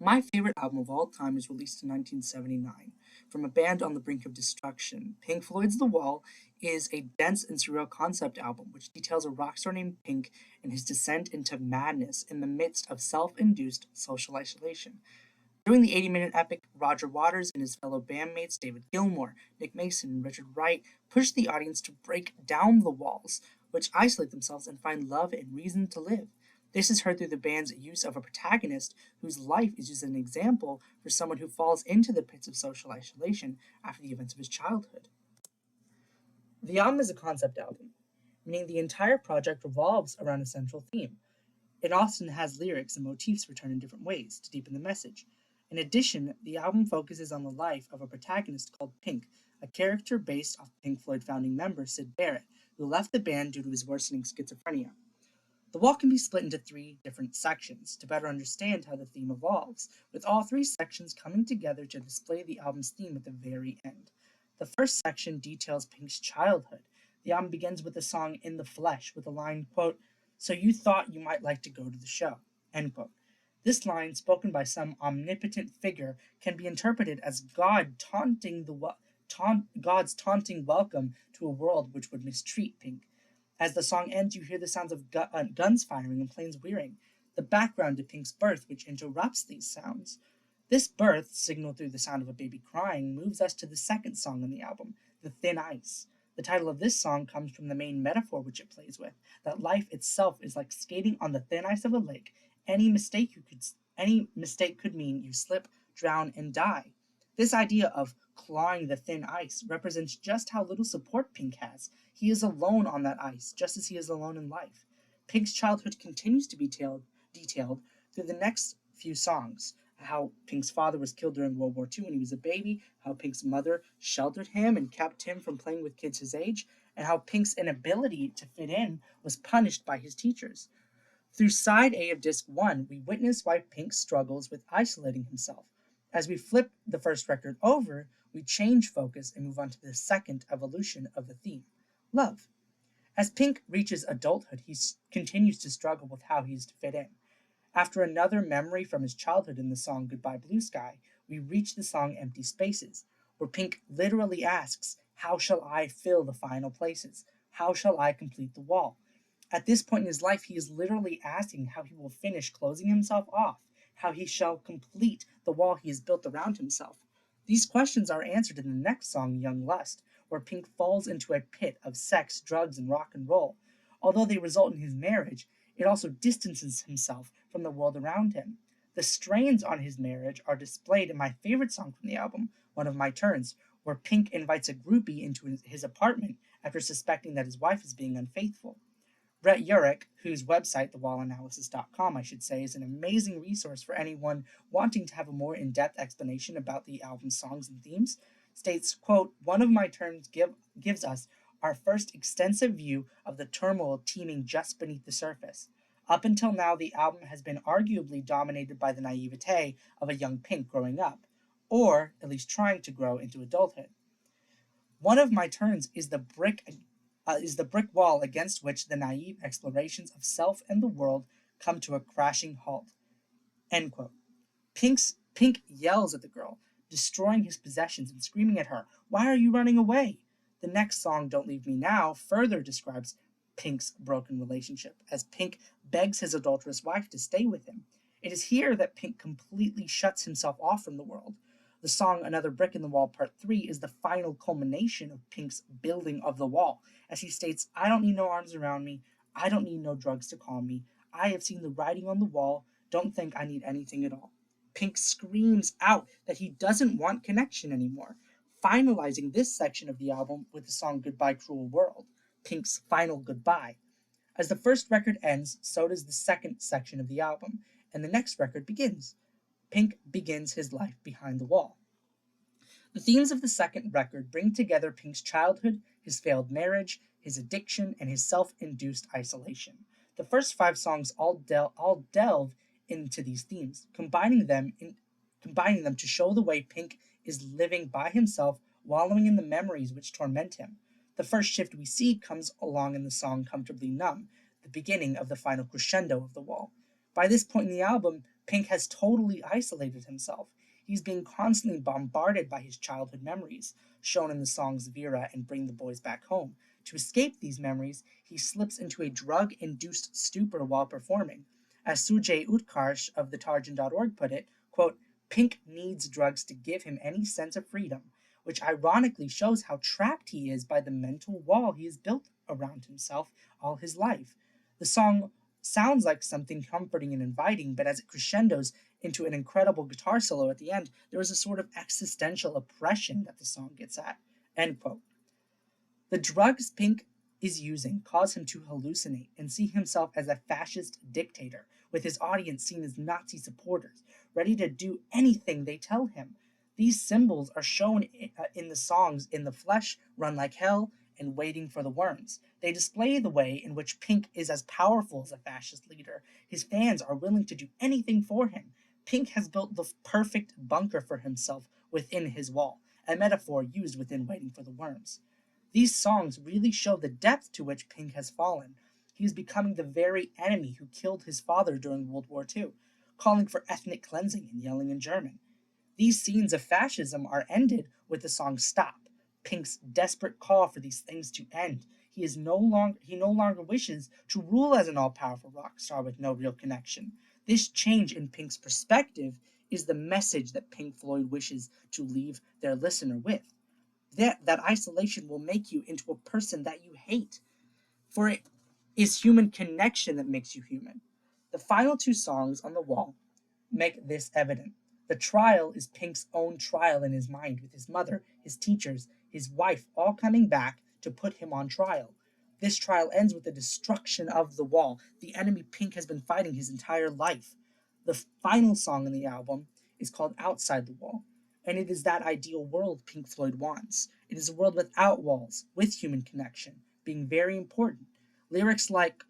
My favorite album of all time is released in 1979 from a band on the brink of destruction. Pink Floyd's The Wall is a dense and surreal concept album which details a rock star named Pink and his descent into madness in the midst of self induced social isolation. During the 80-minute epic, Roger Waters and his fellow bandmates David Gilmour, Nick Mason, and Richard Wright pushed the audience to break down the walls, which isolate themselves and find love and reason to live. This is heard through the band's use of a protagonist whose life is used as an example for someone who falls into the pits of social isolation after the events of his childhood. The album is a concept album, meaning the entire project revolves around a central theme. It often has lyrics and motifs returned in different ways to deepen the message. In addition, the album focuses on the life of a protagonist called Pink, a character based off Pink Floyd founding member Syd Barrett, who left the band due to his worsening schizophrenia. The wall can be split into three different sections to better understand how the theme evolves, with all three sections coming together to display the album's theme at the very end. The first section details Pink's childhood. The album begins with the song In the Flesh with the line, quote, "So you thought you might like to go to the show," end quote. This line, spoken by some omnipotent figure, can be interpreted as God's taunting welcome to a world which would mistreat Pink. As the song ends, you hear the sounds of guns firing and planes whirring, the background to Pink's birth, which interrupts these sounds. This birth, signaled through the sound of a baby crying, moves us to the second song on the album, The Thin Ice. The title of this song comes from the main metaphor which it plays with, that life itself is like skating on the thin ice of a lake. Any mistake could mean you slip, drown, and die. This idea of clawing the thin ice represents just how little support Pink has. He is alone on that ice, just as he is alone in life. Pink's childhood continues to be detailed through the next few songs. How Pink's father was killed during World War II when he was a baby, how Pink's mother sheltered him and kept him from playing with kids his age, and how Pink's inability to fit in was punished by his teachers. Through side A of disc 1, we witness why Pink struggles with isolating himself. As we flip the first record over, we change focus and move on to the second evolution of the theme, love. As Pink reaches adulthood, he continues to struggle with how he is to fit in. After another memory from his childhood in the song Goodbye Blue Sky, we reach the song Empty Spaces, where Pink literally asks, "How shall I fill the final places? How shall I complete the wall?" At this point in his life, he is literally asking how he will finish closing himself off, how he shall complete the wall he has built around himself. These questions are answered in the next song, Young Lust, where Pink falls into a pit of sex, drugs, and rock and roll. Although they result in his marriage, it also distances himself from the world around him. The strains on his marriage are displayed in my favorite song from the album, One of My Turns, where Pink invites a groupie into his apartment after suspecting that his wife is being unfaithful. Brett Urich, whose website, thewallanalysis.com, I should say, is an amazing resource for anyone wanting to have a more in-depth explanation about the album's songs and themes, states, quote, "One of My Turns gives us our first extensive view of the turmoil teeming just beneath the surface. Up until now, the album has been arguably dominated by the naivete of a young Pink growing up, or at least trying to grow into adulthood. One of My Turns is the brick wall against which the naive explorations of self and the world come to a crashing halt." End quote. Pink yells at the girl, destroying his possessions and screaming at her, "Why are you running away?" The next song, Don't Leave Me Now, further describes Pink's broken relationship, as Pink begs his adulterous wife to stay with him. It is here that Pink completely shuts himself off from the world. The song Another Brick in the Wall Part 3 is the final culmination of Pink's building of the wall, as he states, "I don't need no arms around me. I don't need no drugs to calm me. I have seen the writing on the wall. Don't think I need anything at all." Pink screams out that he doesn't want connection anymore, finalizing this section of the album with the song Goodbye Cruel World, Pink's final goodbye. As the first record ends, so does the second section of the album, and the next record begins. Pink begins his life behind the wall. The themes of the second record bring together Pink's childhood, his failed marriage, his addiction, and his self-induced isolation. The first 5 songs all delve into these themes, combining them to show the way Pink is living by himself, wallowing in the memories which torment him. The first shift we see comes along in the song Comfortably Numb, the beginning of the final crescendo of the wall. By this point in the album, Pink has totally isolated himself. He's being constantly bombarded by his childhood memories, shown in the songs Vera and Bring the Boys Back Home. To escape these memories, he slips into a drug induced stupor while performing. As Sujay Utkarsh of thetarjan.org put it, quote, Pink needs drugs to give him any sense of freedom, which ironically shows how trapped he is by the mental wall he has built around himself all his life. The song sounds like something comforting and inviting, but as it crescendos into an incredible guitar solo at the end, there is a sort of existential oppression that the song gets at. End quote. The drugs Pink is using cause him to hallucinate and see himself as a fascist dictator, with his audience seen as Nazi supporters, ready to do anything they tell him. These symbols are shown in the songs In the Flesh, Run Like Hell, and Waiting for the Worms. They display the way in which Pink is as powerful as a fascist leader. His fans are willing to do anything for him. Pink has built the perfect bunker for himself within his wall, a metaphor used within Waiting for the Worms. These songs really show the depth to which Pink has fallen. He is becoming the very enemy who killed his father during World War II, calling for ethnic cleansing and yelling in German. These scenes of fascism are ended with the song Stop, Pink's desperate call for these things to end. He no longer wishes to rule as an all-powerful rock star with no real connection. This change in Pink's perspective is the message that Pink Floyd wishes to leave their listener with. That isolation will make you into a person that you hate. For it is human connection that makes you human. The final two songs on the wall make this evident. The trial is Pink's own trial in his mind, with his mother, his teachers, his wife all coming back to put him on trial. This trial ends with the destruction of the wall, the enemy Pink has been fighting his entire life. The final song in the album is called Outside the Wall, and it is that ideal world Pink Floyd wants. It is a world without walls, with human connection, being very important. Lyrics like,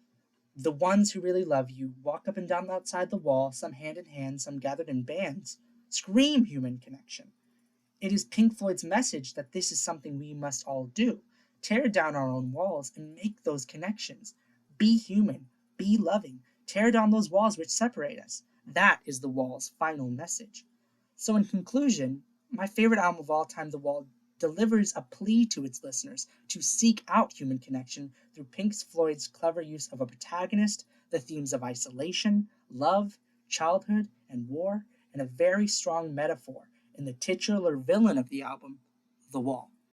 the ones who really love you walk up and down outside the wall, some hand in hand, some gathered in bands, scream human connection. It is Pink Floyd's message that this is something we must all do. Tear down our own walls and make those connections. Be human, be loving, tear down those walls which separate us. That is the wall's final message. So in conclusion, my favorite album of all time, The Wall, delivers a plea to its listeners to seek out human connection through Pink Floyd's clever use of a protagonist, the themes of isolation, love, childhood, and war, and a very strong metaphor in the titular villain of the album, The Wall.